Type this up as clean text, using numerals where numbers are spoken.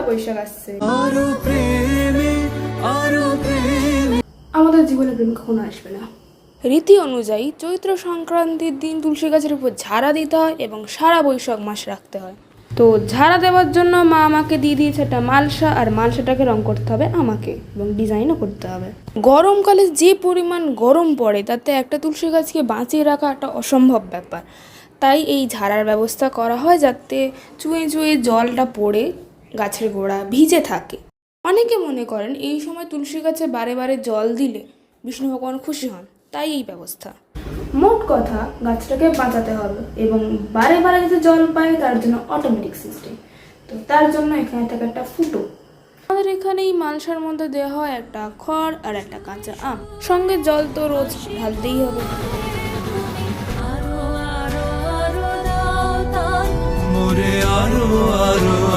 বৈশাখ আসছে, আমাদের জীবনে প্রেম কখনো আসবে না। রীতি অনুযায়ী চৈত্র সংক্রান্তির দিন তুলসী গাছের উপর ঝাড়া দিতে হয় এবং সারা বৈশাখ মাস রাখতে হয়। তো ঝাড়া দেওয়ার জন্য মা আমাকে দিয়ে দিয়েছে একটা মালসা, আর মালসাটাকে রং করতে হবে আমাকে এবং ডিজাইনও করতে হবে। গরমকালে যে পরিমাণ গরম পড়ে তাতে একটা তুলসী গাছকে বাঁচিয়ে রাখা একটা অসম্ভব ব্যাপার। তাই এই ঝাড়ার ব্যবস্থা করা হয় যাতে চুঁয়ে চুঁয়ে জলটা পড়ে গাছের গোড়া ভিজে থাকে। অনেকে মনে করেন এই সময় তুলসী গাছে বারে বারে জল দিলে বিষ্ণু ভগবান খুশি হন, তাই এই ব্যবস্থা। মোট কথা, গাছটাকে বাঁচাতে হবে এবং বারে বারে যাতে জল পায় তার জন্য অটোমেটিক সিস্টেম। তো তার জন্য এখানে থাকে একটা ফুটো। আমাদের এখানে এই মালসার মধ্যে দেওয়া হয় একটা খড় আর একটা কাঁচা আম, সঙ্গে জল তো রোজ ঢালতেই হবে। আরো